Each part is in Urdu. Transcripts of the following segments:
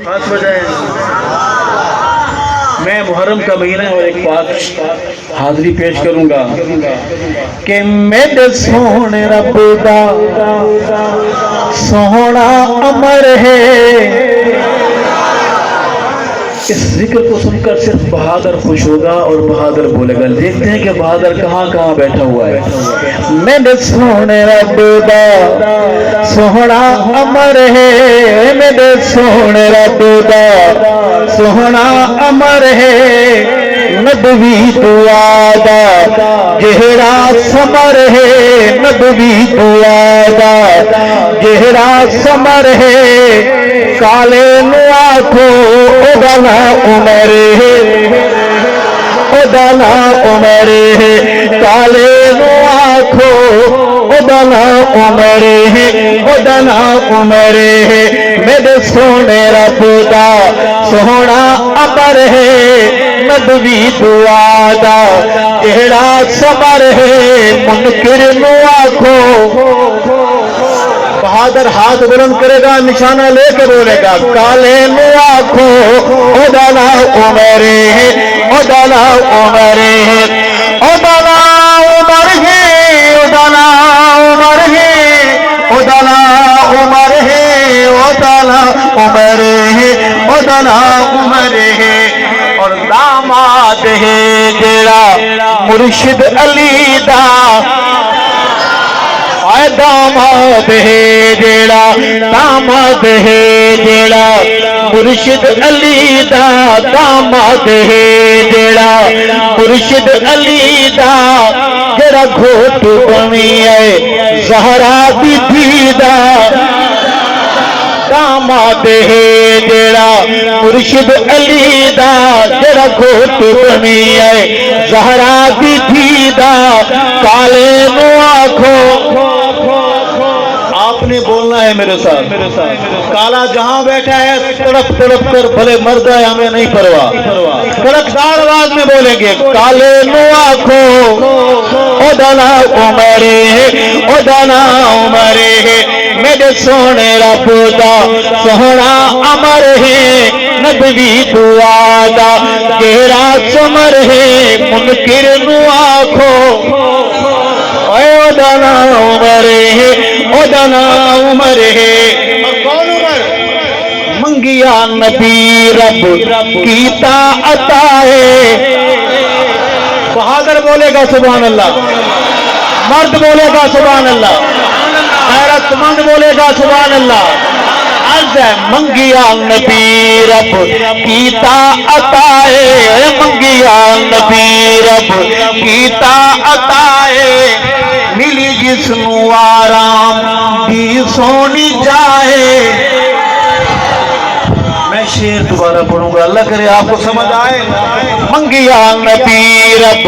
ہاتھ بجائیں۔ میں محرم کا مہینہ اور ایک پاک حاضری پیش کروں گا کہ میرے سونے رب دا سونا امر ہے۔ اس ذکر کو سن کر صرف بہادر خوش ہوگا اور بہادر بولے گا۔ دیکھتے ہیں کہ بہادر کہاں کہاں بیٹھا ہوا ہے۔ میرے سونے رب دا سونا امر ہے، میرے سونے رب دا سونا امر ہے، نبوی دعا دا جہرا سمر ہے، نبوی دعا دا جہرا سمر ہے، کالے نو آکھو اڈانا عمر ہے، اڈانا عمر ہے، کالے نو آکھو اڈانا عمر ہے، اڈانا عمر ہے، میرے سونے رب دا سونا امر ہے، نبوی دعا دا جہرا سمر ہے، منکر نو آکھو۔ بہادر ہاتھ بلند کرے گا، نشانہ لے کے بولے گا، کالے نو آکھو اڈانا عمر ہے، اڈانا عمر ہے، اڈانا عمر ہے، اڈانا عمر ہے، اڈانا عمر ہے، اڈانا عمر ہے، اڈانا عمر ہے۔ اور داماد ہے جڑا مرشد علی دا، داماد ہے جڑا، داماد ہے جڑا مرشد علی دا، داماد ہے جڑا مرشد علی دا، جڑا گھوٹ بنی ہے زہرا دی دھی دا، داماد ہے جڑا مرشد علی دا، جڑا گھوٹ بنی ہے زہرا دی دھی دا، کالے نو آکھو۔ آپ نے بولنا ہے میرے ساتھ، کالا جہاں بیٹھا ہے تڑپ تڑپ کر بھلے مرد ہے ہمیں نہیں پرواہ، کڑکدار آواز میں بولیں گے، کالے نو آکھو اڈانا عمر ہے، اڈانا عمر ہے، میرے سونے رب دا سونا امر ہے، نبوی دعا دا جہرا سمر ہے، منکر نو آکھو اڈانا عمر ہے، اڈانا عمر ہے۔ اور کون عمر؟ منگیا نبی رب کیتا عطا ہے۔ بہادر بولے گا سبحان اللہ، مرد بولے گا سبحان اللہ، غیرت مند بولے گا سبحان اللہ۔ عرض ہے منگیا نبی رب کیتا عطا ہے، منگیا نبی رب کیتا عطا ہے، ملی جس نو آرام دی سونی جائے۔ میں شعر دوبارہ پڑھوں گا، اللہ کرے آپ کو سمجھ آئے۔ منگیا نبی رب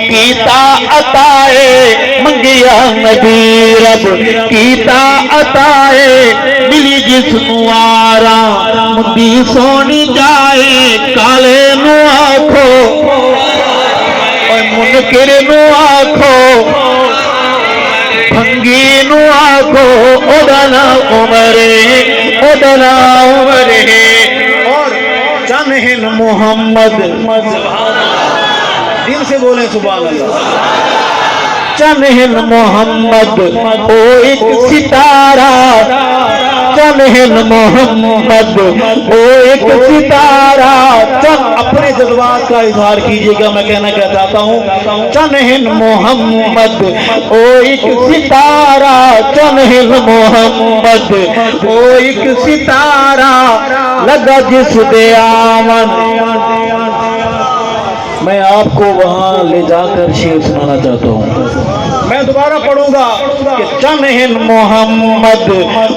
کیتا عطا ہے، منگیا نبی رب کیتا عطا ہے، ملی جس نو آرام دی سونی جائے، کالے نو آکھو اور منکر نو آکھو، بھنگی نو آکھو اڈانا عمر ہے، اڈانا عمر ہے۔ اور چنہن محمد، دل سے بولیں سبحان اللہ، چنہن محمد او ایک ستارہ، چنہن محمد او ایک ستارہ، اپنے جذبات کا اظہار کیجئے گا، میں کہنا کیا چاہتا ہوں، چنہن محمد او ایک ستارہ، چنہن محمد او ایک ستارہ، لگا جس دے آمن۔ میں آپ کو وہاں لے جا کر شعر سنانا چاہتا ہوں، میں دوبارہ پڑھوں گا کہ چنہن محمد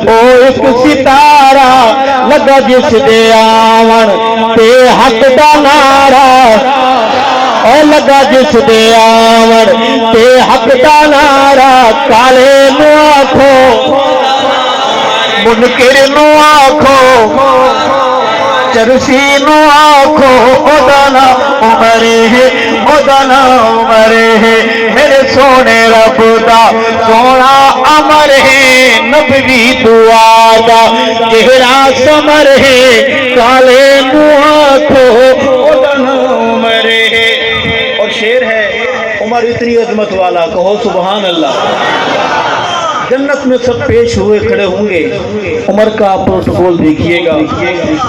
او ایک ستارہ، لگا جس دے آون تے حق دا نعرہ، او لگا جس دے آون تے حق دا نعرہ، کالے نو آکھو منکر نو آکھو، چرسی نو آکھو اودانا عمر ہے اودانا عمر ہے میرے سونے رب دا سونا عمر ہے نبوی دعا دا چہرہ سمر ہے کالے نو آکھو اودانا عمر ہے. اور شعر ہے عمر اتنی عظمت والا کہو سبحان اللہ. جنت میں سب پیش ہوئے کھڑے ہوں گے. عمر کا پروٹوکول دیکھیے گا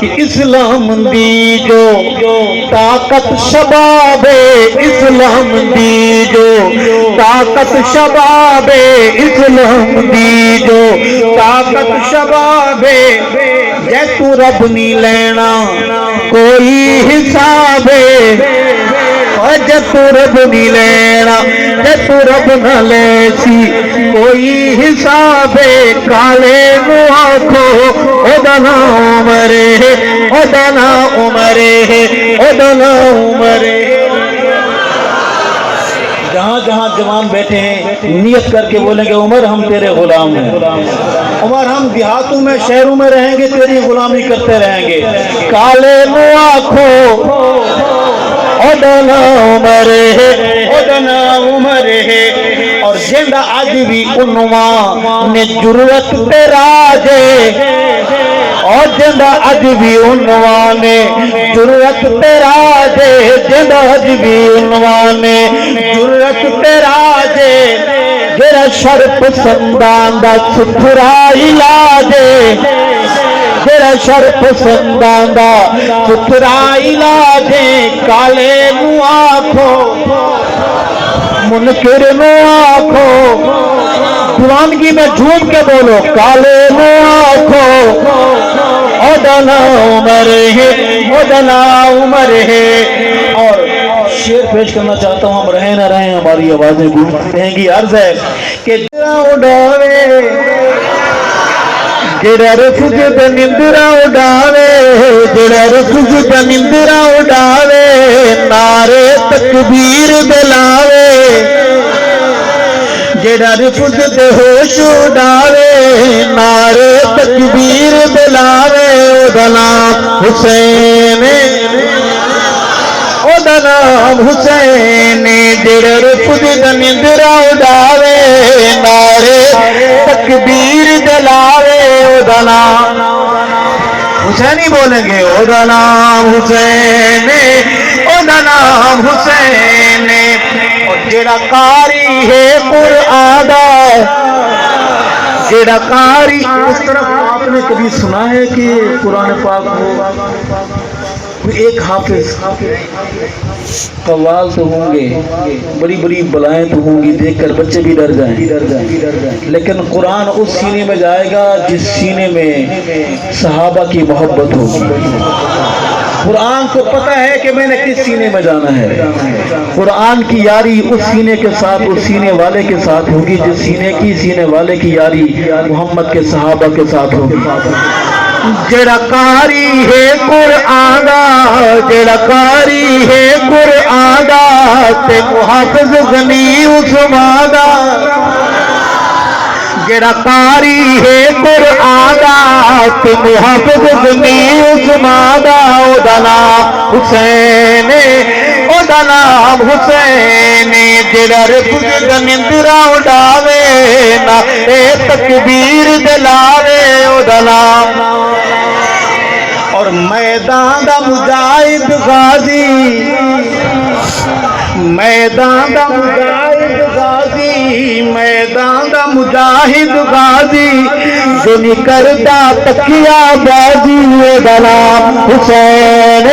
کہ اسلام دی جو طاقت شباب اسلام دی جو طاقت شباب اسلام دی جو طاقت شباب جے تو رب نہیں لینا کوئی حساب جے تو رب نہیں لینا جے تو رب نہ لے سی کوئی حساب کالے نو آکھو اودانا عمر ہے اودانا عمر ہے اودانا عمر ہے. جہاں جہاں جوان بیٹھے ہیں نیت کر کے بولیں گے عمر ہم تیرے غلام ہیں. عمر ہم دیہاتوں میں شہروں میں رہیں گے تیری غلامی کرتے رہیں گے. کالے نو آکھو اودانا عمر ہے اودانا عمر ہے. اور جنڈا آج بھی عنوان نے جرت تیرا جے اور جنڈا آج بھی عنوان نے جرت تیرا جے جنڈا آج بھی عنوان نے جرت تیرا جے جرا شرپ سندان دا ستھرا علاج جرا شرپ سندان دا ستھرا علاج کالے نو آکھو منکر نو آکھو دیوانگی میں جھوم کے بولو کالے نو آکھو اودانا عمر ہے اودانا عمر ہے. اور شعر پیش کرنا چاہتا ہوں. ہم رہیں نہ رہیں ہماری آوازیں گونجتی رہیں گی. عرض ہے کہ اڑاوے جڑا رفج تے نندرا اڑاوے جڑا رفج تے نندرا اڑاوے نعرے تکبیر دلاوے جڑا رفج تے ہوش اڑاوے نعرے تکبیر دلاوے اودانا نام حسین اودانا نام حسین جڑا رفج تے نندرا اڑاوے نعرے تکبیر دلاوے اودانا حسینی بولیں گے اودانا نام حسین اودانا نام حسین. اور جڑا قاری ہے قرآن دا جڑا قاری اس طرف آپ نے کبھی سنا ہے کہ قرآن پاک ہو ایک حافظ قوال تو ہوں گے بڑی بڑی بلائیں تو ہوں گی دیکھ کر بچے بھی ڈر جائیں لیکن قرآن اس سینے میں جائے گا جس سینے میں صحابہ کی محبت ہوگی. قرآن کو پتہ ہے کہ میں نے کس سینے میں جانا ہے. قرآن کی یاری اس سینے کے ساتھ اس سینے والے کے ساتھ ہوگی جس سینے والے کی یاری محمد کے صحابہ کے ساتھ ہوگی. جڑا قاری ہے قرآن دا جڑا قاری ہے قرآن دا تے محافظ غنی عثمان دا جڑا قاری ہے قرآن دا تے محافظ غنی عثمان دا اودانا حسین اودانا حسین جڑا رفج تے نندرا اڑاوے نا اے تکبیر دلاوے اودانا. اور میدان دا مجاہد غازی میدان دا مجاہد غازی میدان دا مجاہد غازی جو نہیں کرتا تکیا بازی اودانا حسین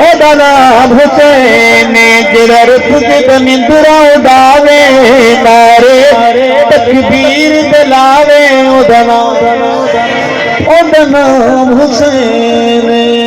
اودانا حسین جڑا رفج تے نندرا اڑاوے نعرے تکبیر دلاوے اودانا اودانا حسین.